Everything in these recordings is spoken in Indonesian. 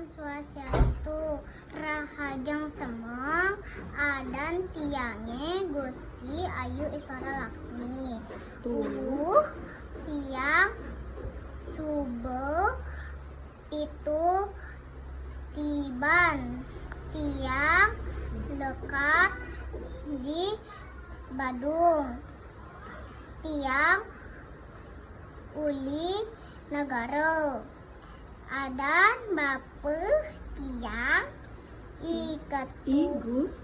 Swastiastu, Rahajeng Semeng, Adan Tiange Gusti Ayu Iswara Laksmi. Tiang Sube Pitu Tiban, tiang lekat di Badung, tiang uli negara. Adan bapeuh tiang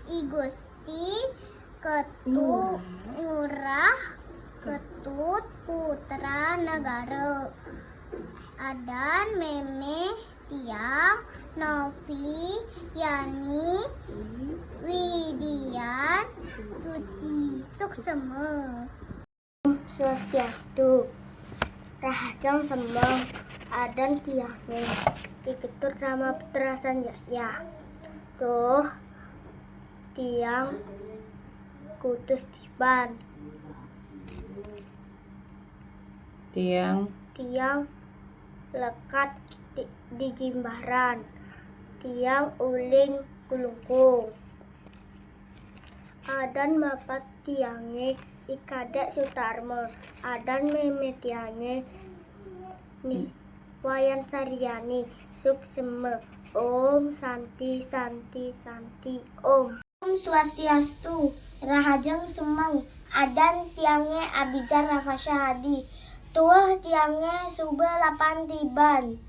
Igusti Ketut Ngurah Ketut Putra Negara. Adan memeh tiang Novi Yani Widian Tuti Suksema. Swastiastu, Rahajeng Semeng, Adan Tiange Ki Ketut Rama Putra Sanjaya. Tuh tiang Kutus Tiban, tiang lekat di Jimbaran, tiang uling kulungkung. Adan bapak tiange Ikadek Sutarme, adan meme tiange nih Wayan Saryani Suksema. Om Santi Santi Santi Om. Om Swastiastu, Rahajeng Semeng, Adan tiange Abizar Rafasya Hadi. Tuh tiange Sube Lapan Tiban,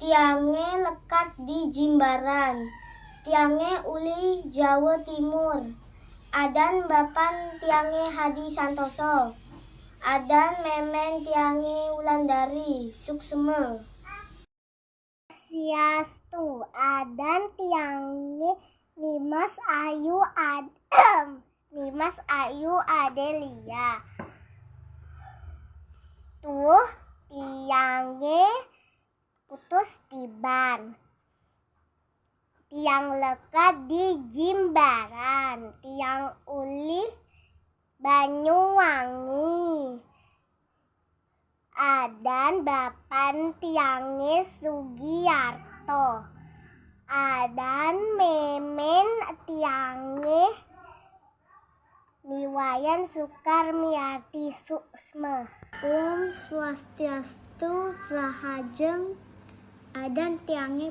tiange lekat di Jimbaran, tiange uli Jawa Timur. Adan bapan tiange Hadi Santoso, adan memen tiange Wulandari Suksema. Swastiastu, adan tiange Nimas Ayu Adelia. Tuh tiange Kutus Tiban, tiang lekat di Jimbaran, tiang uli Banyuwangi. Adan bapan tiange Sugiyarto, adan memen tiange Niwayan Sukarmiati Suksma. Om Swastiastu, Rahajeng Adan tiange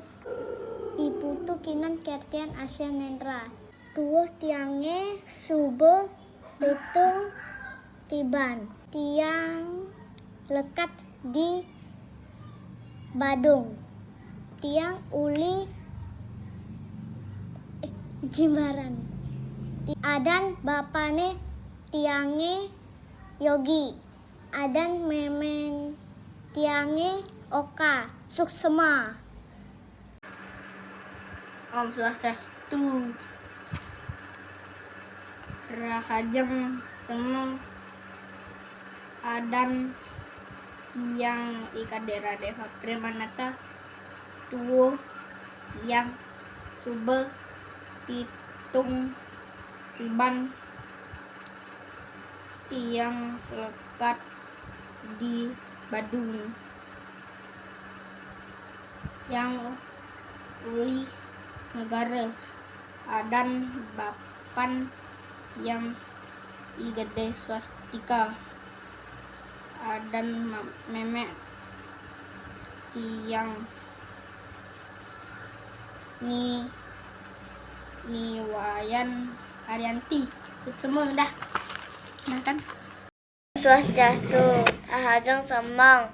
Iputu Kinan Kertian Asia Nendra. Tuh tiange Sube Pitung Tiban, tiang lekat di Badung, tiang uli Jimbaran. Adan bapane tiange Yogi, adan memen tiange Oka Suksema. Om Swastiastu, Rahajeng Semeng, Adan tiang Ikadera Deva Premanata. Tuh tiang Sube Pitung Tiban, tiang lekat di Badung, yang uli negara. Adan bapan yang Igede Swastika, adan memek tiang Niwayan Arianti Suksema. Dah kan? Swastiastu, Rahajeng Semeng,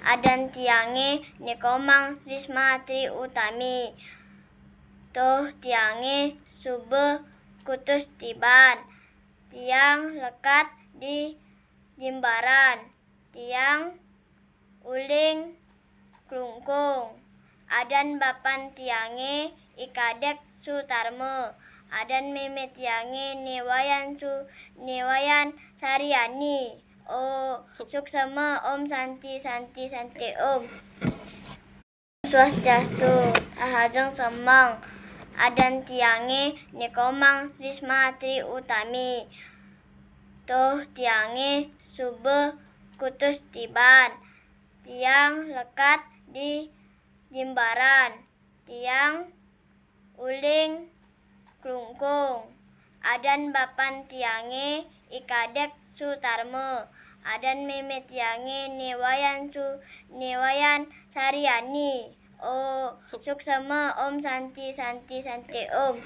adan tiange Nikomang Risma Tri Utami. Tuh tiange Sube Kutus Tiban, tiang lekat di Jimbaran, tiang uling Klungkung. Adan bapan tiange Ikadek Sutarme, adan meme tiange Niwayan Saryani Suksema. Om Santi Santi Santi Om. Swastiastu, Rahajeng Semeng, adan tiange Nikomang Risma Tri Utami. Tuh tiange Sube Kutus Tiban, tiang lekat di Jimbaran, uling klungkung. Adan bapan tiange ikadek sutarmo. Adan meme tiange newayan Saryani. Suksema Om Santi Santi Santi Om.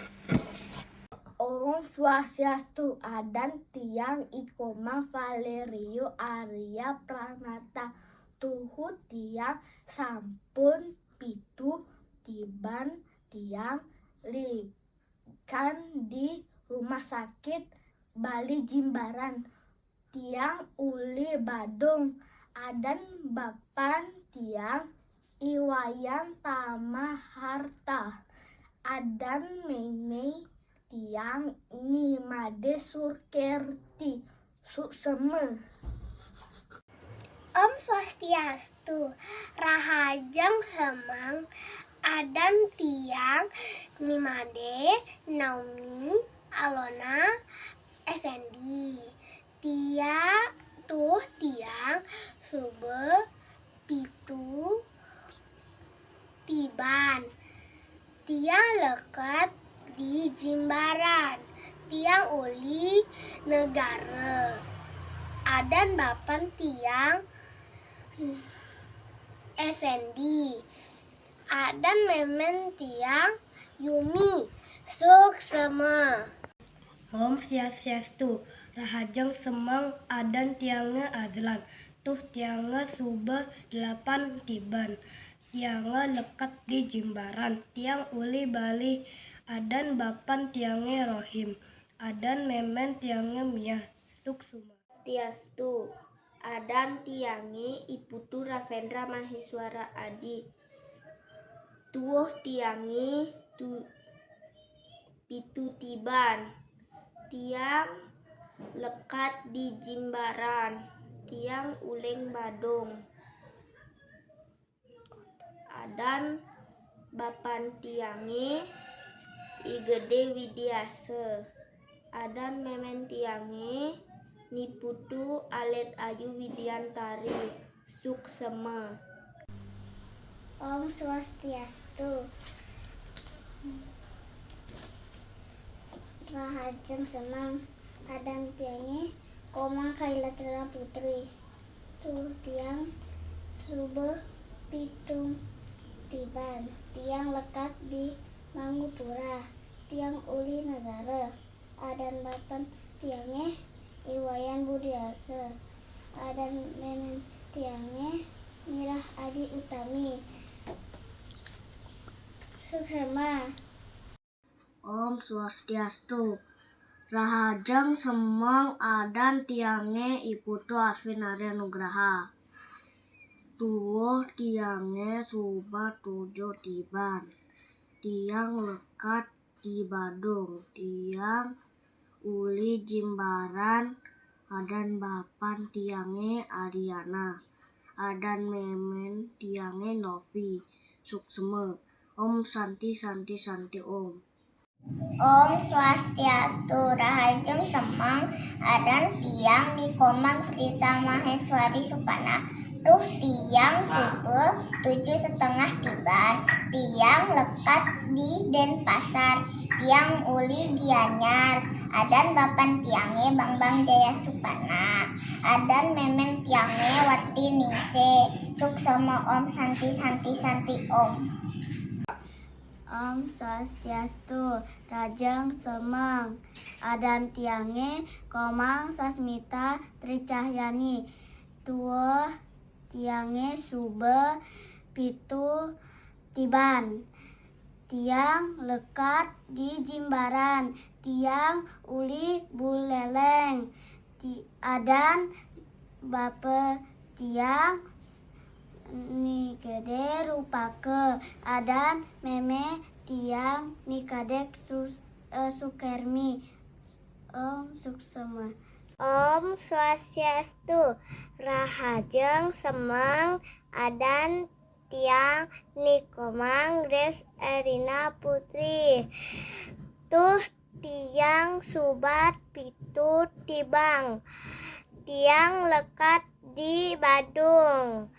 Om Swastiastu. Adan tiang Ikomang Valerio Arya Pranata. Tuhu tiang sampun pitu tiban tiang likan di rumah sakit Bali Jimbaran. Tiang uli Badung. Adan bapan tiang Iwayan Tamaharta. Adan meme tiang Nimade Surkerti Sukseme. Om Swastiastu. Rahajeng Hemang. Adan tiang Nimade Naomi Alona Effendi. Tiang Sube Pitu Tiban. Tiang leket di Jimbaran. Tiang uli negara. Adan bapan tiang Effendi. Adan memen tiang Yumi Suksema. Om Swastiastu. Rahajeng Semang. Adan tiange Azlan. Tuh tiange Sube 8 Tiban. Tiange lekat di Jimbaran. Tiang uli Bali. Adan bapan tiange Rohim. Adan memen tiange Mia Suksuma. Swastiastu. Adan tiange Iputu Ravendra Maheswara Adi. Tuh tiange Pitu Tiban. Tiang lekat di Jimbaran. Tiang uling Badung. Adan bapan tiange Igede Widiase. Adan memen tiange Niputu Alet Ayu Widiantari Suksema. Om Swastiastu. Rahajeng Semang. Adan tiange Komang Kailatrana Putri. Tuh tiang Sube Pitung Tiban. Tiang lekat di Mangupura. Tiang uli negara. Adan bapan tiange Iwayan Budiarsa. Adan memen tiange Mirah Adi Utami Suksema. Om Swastiastu. Rahajeng Semang. Adan tiange Iputu Aswin Arya Nugraha. Tuwuh tiange Suba 7 Tiban. Tiang lekat di Badung. Tiang uli Jimbaran. Adan bapan tiange Ariana. Adan memen tiange Novi Suksema. Om Santi Santi Santi Om. Om Swastiastu. Rahajeng Semang. Adan tiang Nikomang Trisa Maheswari Supana. Tuh tiang Sube 7,5 Tiban. Tiang lekat di Denpasar. Tiang uli Gianyar. Adan bapan tiange Bang Jaya Supana. Adan memen tiange Wati Ningse Suksema. Om Santi Santi Santi Om. Om Swastiastu. Rajeng Semang. Adan tiange Komang Sasmita Tricahyani. Tuwuh tiange Sube Pitu Tiban. Tiang lekat di Jimbaran. Tiang uli Buleleng. Adan bape tiang Nikede Rupake. Adan meme tiang Nikadek Sukermi. Om Suksema. Om Swastiastu. Rahajeng Semang. Adan tiang Nikomang Gres Erina Putri. Tuh tiang Subat Pitu Tibang. Tiang lekat di Badung.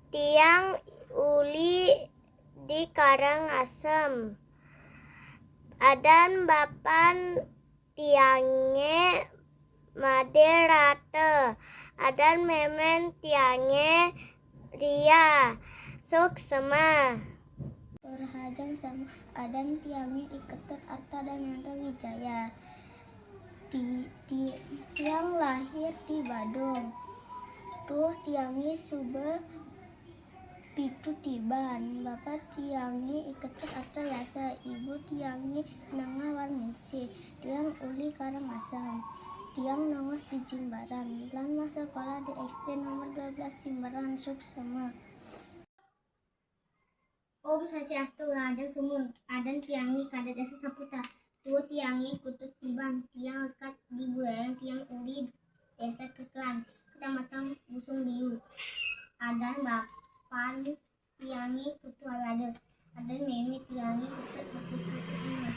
Tiang uli di Karangasem. Adan bapan tiange made rate. Adan memen tiange ria suksema. Rahajang sama adan tiange iketet arta dan nanda wijaya. Tiang lahir di Badung. Tuh tiange sube pitu tiban. Bapak tiange iketet arta yasa. Ibu tiange nanga warmisi. Tiang uli Karangasem. Tiang nongos di Jimbaran. Lan masa sekolah di SD nomor 12 Jimbaran Suksema. Om Swastiastu, Rahajang Sumur, Adan tiangi kada desa saputa. Tuh tiangi kutut tiban, tiang lekat di Bulayang, tiang uli desa Kekelan, kecamatan Busung Biu. Adan bapan tiangi kutu ayade. Adan meme tiangi kutut saputa semua.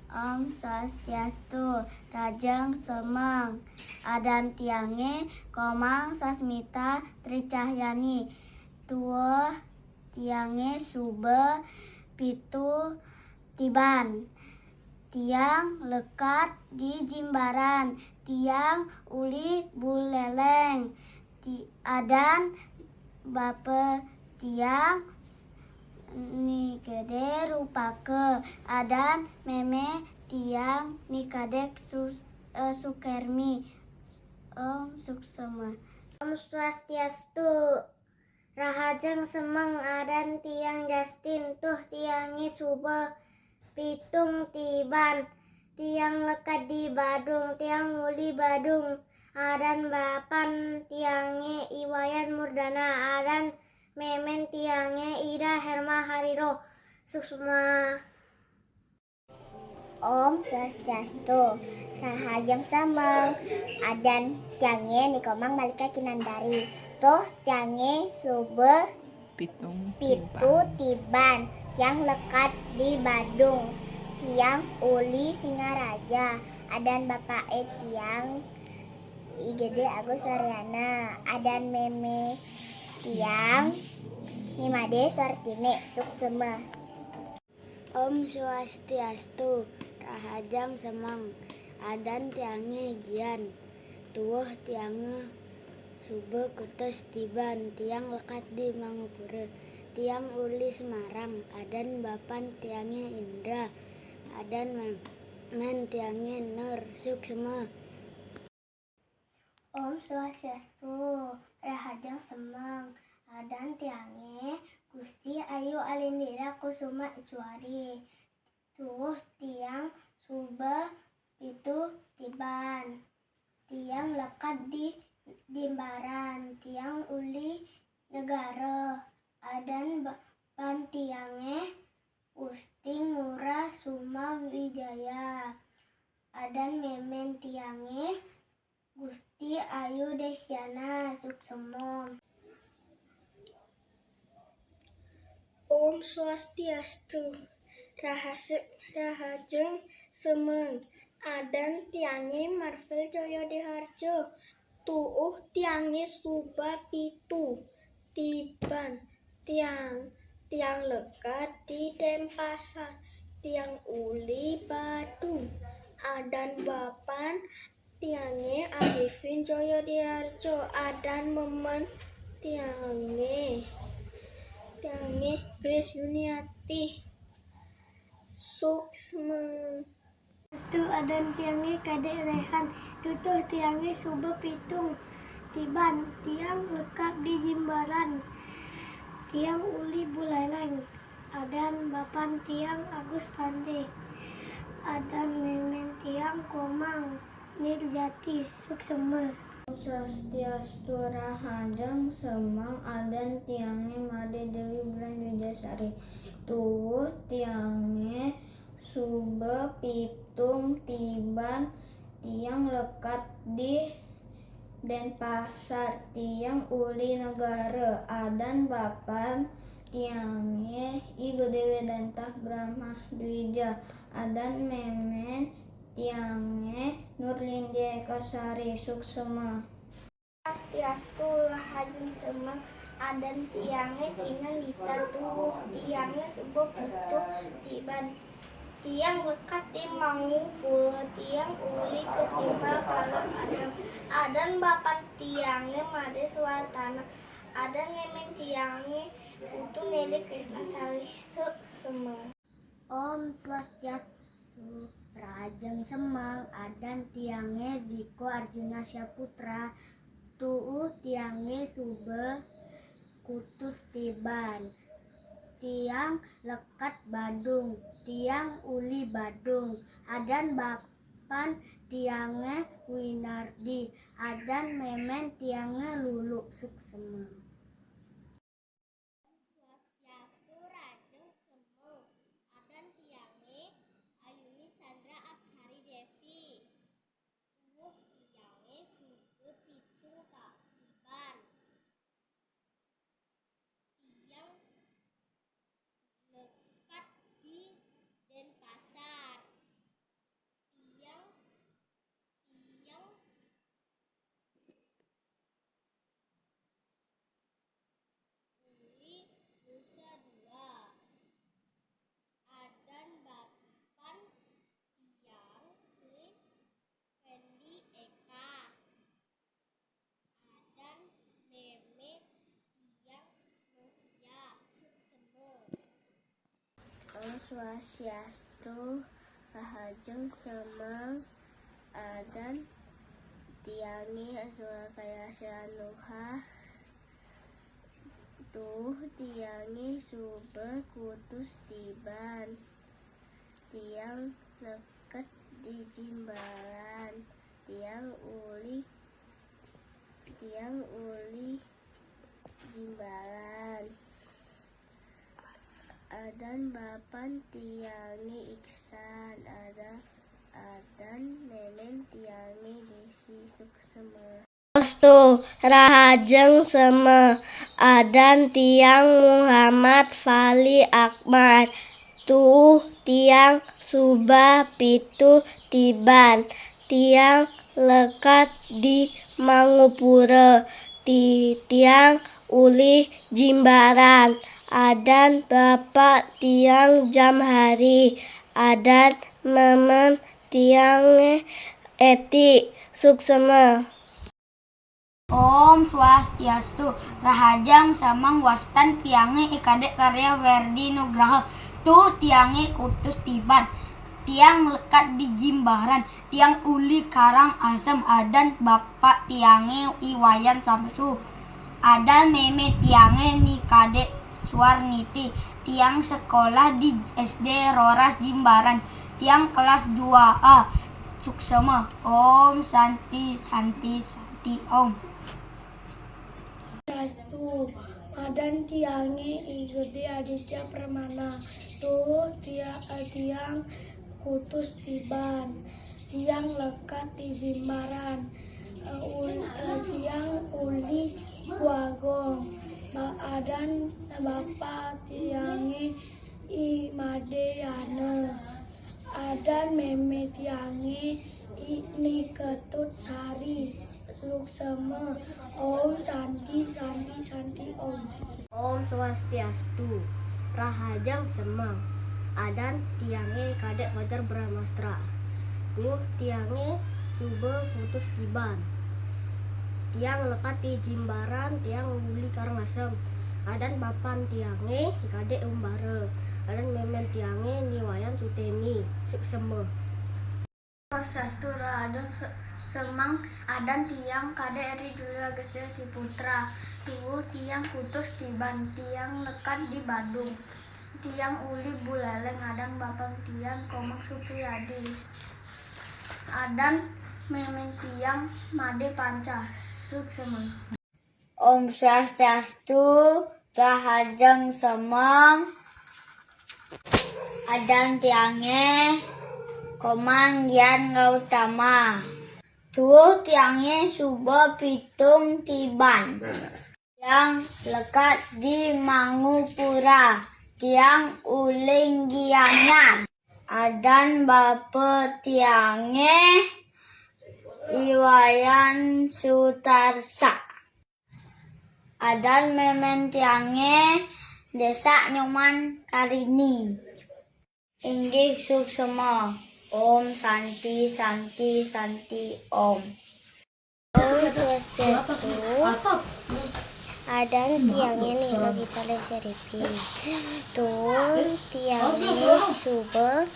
Om Swastiastu, Rajang Semang, Adan tiange Komang Sasmita Tricahyani. Tuh tiange sube pitu tiban. Tiang lekat di Jimbaran. Tiang uli buleleng. Adan bape tiang ni gede rupake. Adan meme tiang ni kadek sukermi. Om Suksema. Om Swastiastu, Rahajang Semang, Adan tiang Justin. Tuh tiangi suba pitung tiban. Tiang lekat di Badung. Tiang uli Badung. Adan bapan tiange Iwayan Murdana. Adan memen tiange Ida Herma Hariro Suksema. Om Swastiastu, Rahajang Semang, Adan tiange Nikomang Malika Kinandari. Tuh tiange sube pitu tiban. Tiang lekat di Badung. Tiang uli Singaraja. Adan bapak tiang Igede Agus Waryana. Adan meme tiang Nimade Suartine Suksema. Om Swastiastu, Rahajang Semang, Adan tiange Gian. Tuh tiange sube kutus tiban. Tiang lekat di Mangupure. Tiang uli Semarang. Adan bapan tiange Indra. Adan memen tiange Nur Suksema. Om Swastiastu, Rahajang Semang, Adan tiange Gusti Ayu Alindira Kusuma Iswari. Tuh tiang sube pitu tiban. Tiang lekat di Jimbaran. Tiang uli negara. Adan bapan tiange Gusti Ngurah Suma Wijaya. Adan memen tiange Gusti Ayu Desyana Suksema. Om Swastiastu, Rahajang Semang, Adan tiange Marvel Joyodeharjo. Tuh tiange suba pitu tiban. Tiang lekat di Denpasar. Tiang uli Badung. Adan bapan tiange Arifin Joyodeharjo. Adan memen tiange Grace Yuniati Suksema. Restu adan tiange Kadek Rehan. Tutuh tiange sube pitung tiban. Tiang lekat di Jimbaran. Tiang uli Buleleng. Adan bapan tiang Agus Pande. Adan memen tiang Komang Nirjati Suksema. Swastiastu, Rahajang Semang, Adan tiange Made Dewi Bulan Yujasari. Tuh tiange sube pitung tiban. Tiang lekat di Denpasar. Tiang uli negara. Adan bapan tiange Igo Dewi Dantah Brahma Dwija. Adan memen tiange Nurlindya Ekasari Suksema. Swastiastu, Rahajang Semang, adan tiange kingan dita tuh tiange subuh pitu tiban tiang lekat di mangupul tiang uli kesimpal kalau asam adan bapan tiange made suartana adan ngemen tiange putu ngede krisna salise semua. Om Swastiastu, Rahajang Semang, adan tiange Diko Arjuna Syaputra, tuu tiange Sube kutus tiban, tiang lekat Badung, tiang uli Badung, adan bapan tiange Winardi, adan memen tiange Lulu Suksema. Swastiastu Rajeng Semeng, adan tiange Ayumi Chandra Apsari Devi, tuh tiange Sube pitung tiban, tiang lekat di Denpasar, tiang uli Nusa Dua, adan bapan tiang Fendi Eka, adan meme tiang Novia Suksema. Om Swastiastu, Rahajeng Semang, adan tiange Sulakaya Nuha, tuh tiange Sube kutus tiban, tiang leket di Jimbaran, tiang uli Jimbaran, adan bapan tiange Iksan, adan memen tiange Desi Suksema. Swastiastu Rahajeng Semeng, adan tiang Muhammad Fali Akbar, tuh tiang Subah pitu tiban, tiang lekat di Mangupura, tiang uli Jimbaran, adan bapak tiang Jamhari, adan memen tiange Eti Suksema. Om Swastiastu, Rahajang Semang, wastan tiange Ikade Karya Verdi Nugraha, tuh tiange kutus tiban, tiang lekat di Jimbaran, tiang uli Karang Asem, adan bapak tiange Iwayan Samsu, adan meme tiange Nikade Suarniti, tiang sekolah di SD Roras Jimbaran, tiang kelas 2A Suksema. Om Santi Santi Santi Om. Swastiastu, adan tiange Igede Aditya Permana, tuh tiang kutus tiban, tiang lekat di Jimbaran, tiang uli Guagong, adan bapak tiange Imadeyana, adan meme tiange Niketut Sari Suksema. Om Santi Santi Santi Om. Om Swastiastu, Rahajang Semang, adan tiange Kadek Fajar Brahmastra, tuh tiange Sube kutus tiban, tiang lekat di Jimbaran, tiang uli Karangasem, adan bapan tiange Kadek Umbara, adan memen tiange Niwayan Sutemi Suksema. Swastiastu Rahajeng Semang, adan tiang Kade Eri Julia Gesel Ciputra, tuh tiang kutus tiban, tiang lekat di Badung, tiang uli Buleleng, adan bapan tiang Komang Supriyadi, adan memen tiang Made Panca Suksema. Om Swastiastu, Rahajang Semang, adan tiange Komang Yan Gautama, tuh tiange Suba pitung tiban, tiang lekat di Mangupura, tiang uling Gianyar, adan bape tiange Iwayan Sutarsa. Adan memen tiange desa Nyoman Karini. Inggih suksema. Om Santi Santi Santi Om. Om Swastiastu. Adan tiangnya nih lagi tali seripi. Tuh tiangnya subuh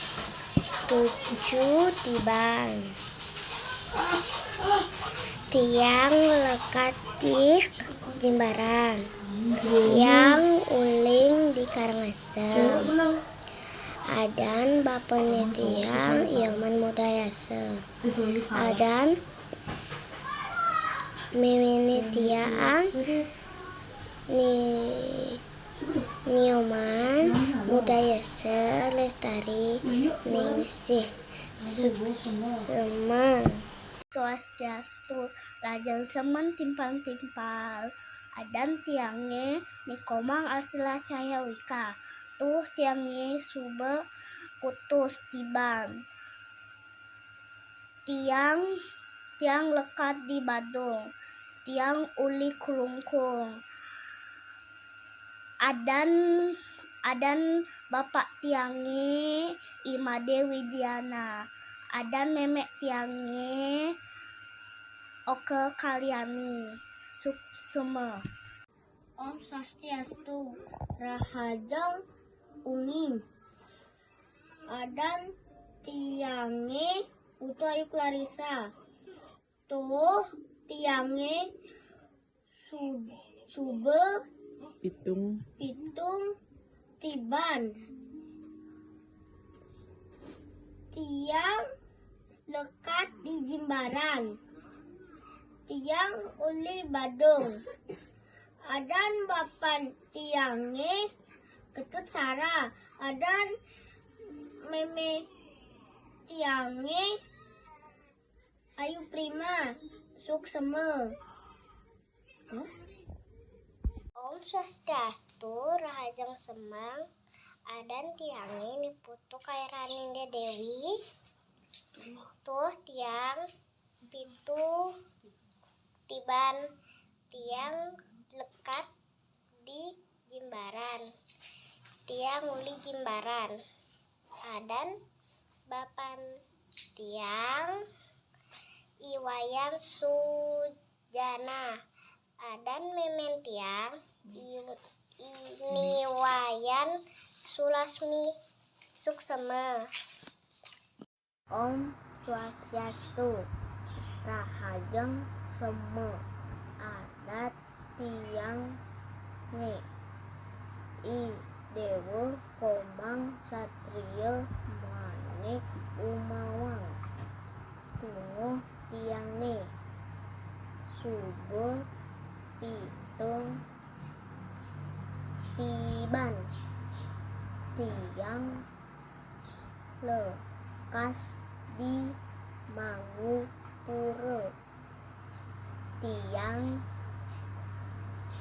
7 tiban. Tiang lekat di Jimbaran. Tiang uling di Karangasem. Adan bapaknya tiang Yaman Mudayasa. Adan memene tiang Nyoman Mudayasa Lestari Ningsih Suksema. Swastiastu, lajeng semen timpal-timpal. Adan tiange nikomang asila cahya wika. Tuh tiange sube kutus tiban. Tiang lekat di Badung. Tiang uli kulungkung. Adan bapak tiange Imade Widiana. Adan memek tiange Oke Kalyani Suksema. Om Swastiastu. Rahajeng Uni. Adan tiange Putu Ayu Clarissa. Tuh tiange sube pitung tiban. Tiang lekat di Jimbaran. Tiang uli Badung. Adan bapan tiange Ketut Sara. Adan meme tiange Ayu Prima Suksema. Om Swastiastu, Rahajeng Semang. Adan tiange ni putu Kairaninda Dewi. Tuh tiang pitu tiban. Tiang lekat di Jimbaran. Tiang uli Jimbaran. Adan bapan tiang Iwayan Sujana. Adan memen tiang Iniwayan Sulasmi Suksema. Om Swastiastu. Rahajeng Sema. Adat tiang nge I Dewa Komang Satria Manik Umawang. Tunggu tiang ne subuh pitung tiban. Tiang lekas di Mangupura. Tiang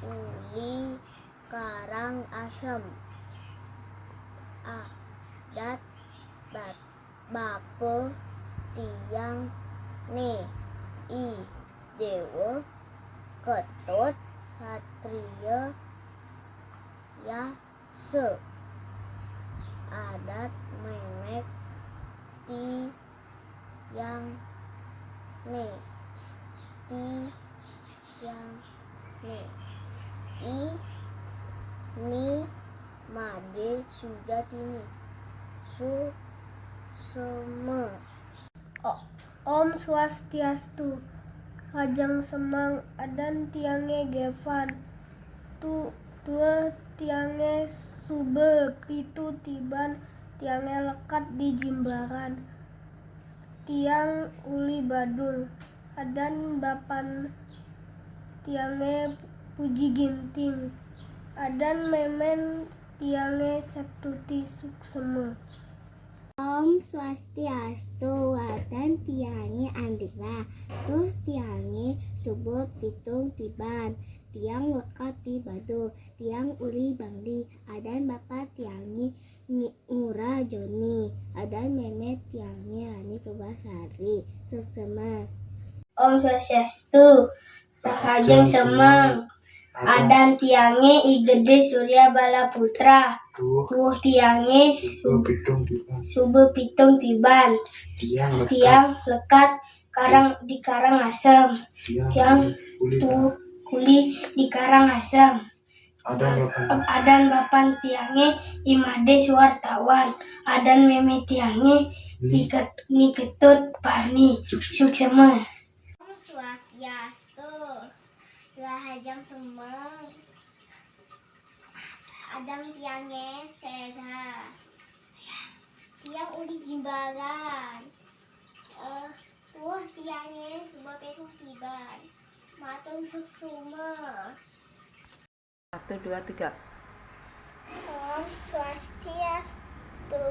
uli Karangasem. Adat bape tiang ne I Dewa Ketut Satria Yase. Adat memek tiang ne ini Made Sujatini Suksema. Om Swastiastu. Rajang Semang. Adan tiange Gevan. Tua tiange sube pitu tiban. Tiange lekat di Jimbaran. Tiang uli Badul. Adan bapan tiange Puji Ginting. Adan memen tiange Septuti Suksema. Om Swastiastu, adan tiange Andira. Tuh tiange subuh pitung tiban. Tiang lekat di Batu. Tiang uli Bangli. Adan bapak tiange Ngura Joni. Adan memet tiange Rani Purbasari Suksema. Om Swastiastu, Rahajeng Semang. Adan tiange I gede Surya Bala Putra. Tuh tiange sube pitung tiban. Tiang lekat di karang asem. Tiang tuh kuli di karang asem. Adan bapan tiange imade suartawan. Adan meme tiange ni ketut parni suksema. Om Swastiastu, Rahajang Sumeng, Adang tiange sehat, tiang uli jimbaran, tuh tiange sebuah petung tiban, matung suksuma. 1, 2, 3. Om Swastiastu,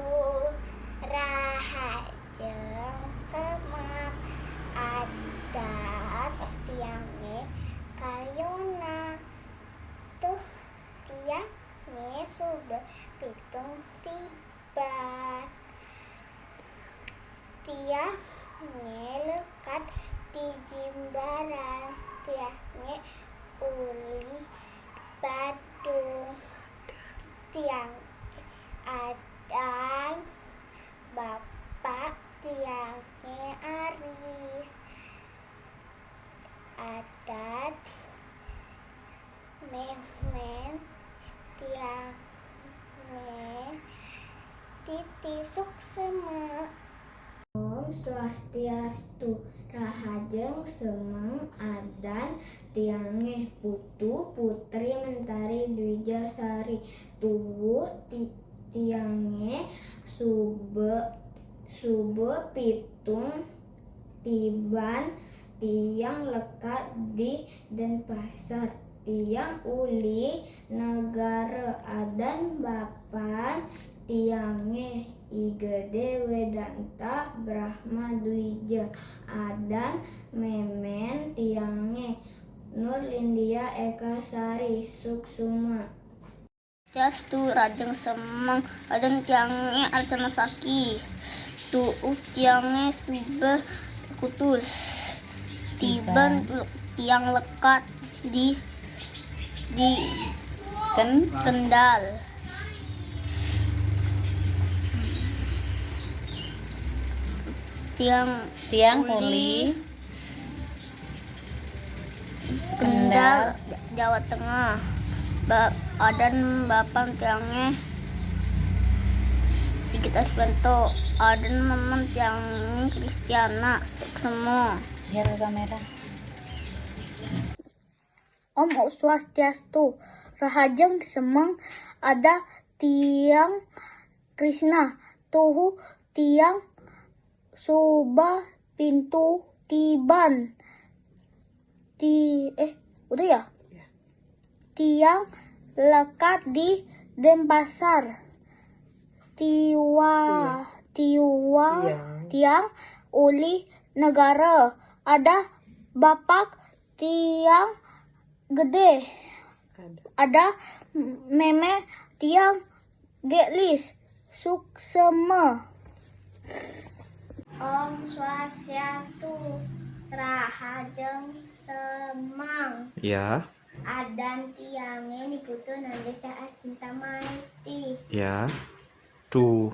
Rahajeng Semang, Adat tiange kayona, tuh tiange sube pitung tiban, tiange lekat di jimbaran, tiange uli Badung, tiang Adan bapak tiange Aris, adat memen tiange Titi Suksema. Om Swastiastu, Rahajeng Semeng, Adan tiange putu putri Mentari Dwijasari, tuwuh tiange sube pitung tiban, tiang lekat di Denpasar, tiang uli negara. Adan bapan tiange I gede Wedanta Brahma Dwija, adan memen tiange Nur Lindia Eka Sari Suksuma. Swastiastu, Rajeng Semeng, Adan tiange Arcana Saki, tuuh tiange sube kutus, tiban tiang lekat di Kendal. Tiang uli Kendal, Jawa Tengah. Adan bapan tiange Sigit Asbanto, adan memen tiange Kristiana Suksema. Biar kamera. Om Swastiastu, Rahajeng Semeng, ada tiang Krishna, tuhu tiang suba pintu tiban, udah ya? Tiang lekat di Denpasar, tiang uli negara. Ada bapak tiang gede, ada meme tiang gelis Suksema. Om Swastiastu, Rahajeng Semang, Ya, Adan tiange niputu Nandesa Cinta Maesti, ya. Tuh,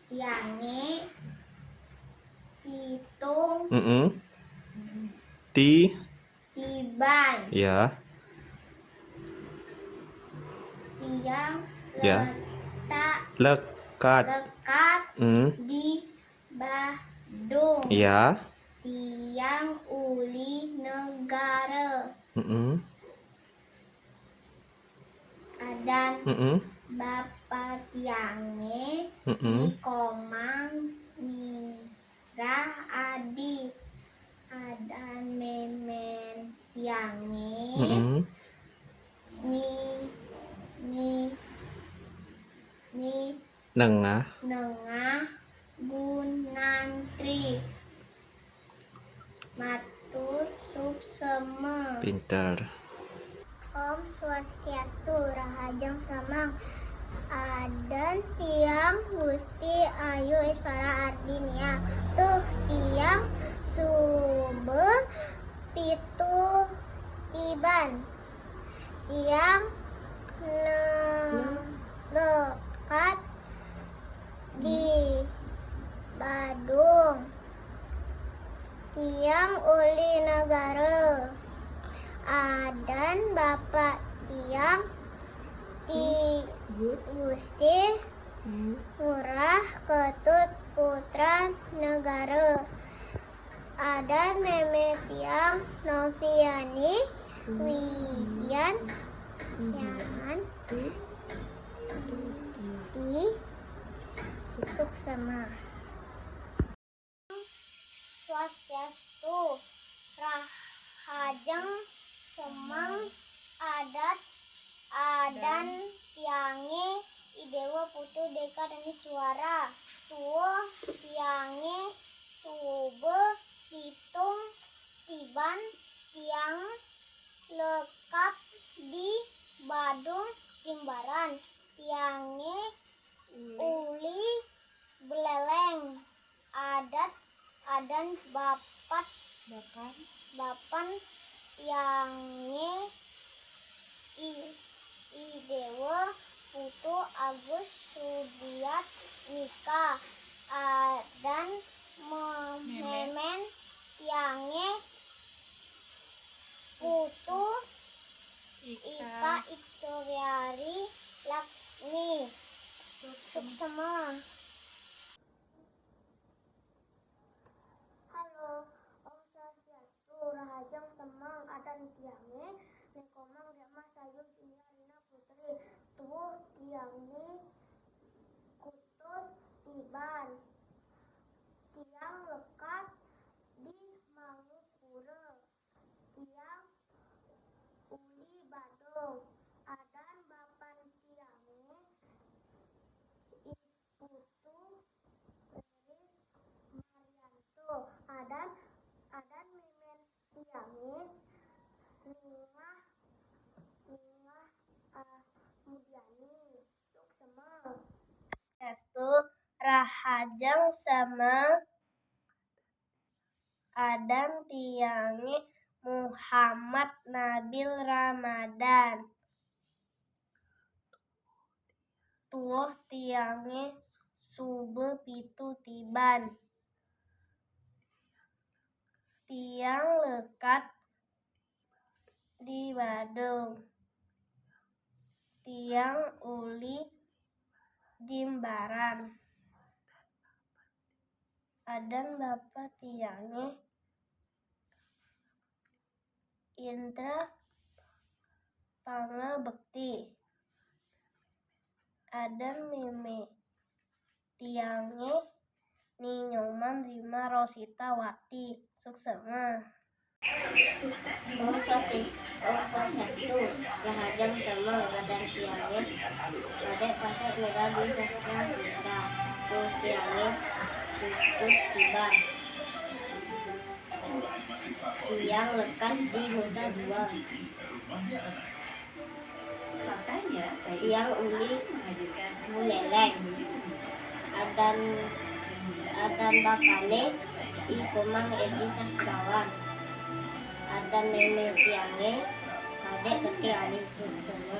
tiange pitung tiban, ya, tiang ya. lekat Lekat, di Badung, ya, tiang uli negara. Adan bapak tiange di Komang Mirah Adi, adan memen tiange nengah, Gunantri, matur suksema. pintar. Om Swastiastu, Rahajeng Semang, adan tiang Gusti Ayu Iswara Ardinia, tuh tiang sube pitu tiban. Tiang lekat di Badung. Tiang uli negara. Adan bapak tiang di Gusti Ngurah Ketut putra negara. Adan meme tiang Noviani Widian Yaman di Suksema. Swastiastu, Rahajeng Semeng Adat Adan Tiange Idewa Putu Deka Dani Suara Tuo Tiange Sube Pitung Tiban Tiang lekap di Badung Jimbaran. Tiange uli beleleng. Adan bapan tiange idewa putu Agus Sudiat nikah. Adan memen tiange putu Ika Iktoriari Laksmi Suksema. Halo, Om Swastiastu, Rahajeng Semang Adan Tiange Nekomang Gemah Sayur Inya Rina Putri Tuh Tiange Kutus Tiban. Tiang lekat di Mangupura. Tiang uli Badung. Adan bapan tiange Iputu Leris Marianto. Adan mimen tiange Ningah Mudiani Suksema. Swastiastu, Rahajeng Semeng Adan Tiange Muhammad Nabil Ramadan. Tuoh Tiange Sube Pitu Tiban. Tiang lekat di Badung. Tiang uli Jimbaran. Adan bapak tiange Indra Pangabekti. Adan meme tiange Ninyoman Rima Rosita Wati Suksema. Om Swastiastu, Rahajeng Semeng Adan Tiange Kadek Pasek Mega di Sastra Hindra. Tuh Tiange Kutus Tiban. Tiang lekat di Nusa Dua. Tiang uli buleleng. Adan bakane Ikomang Edi Sastrawan. Adan meme tiange Kadek Keti Ali Suksema.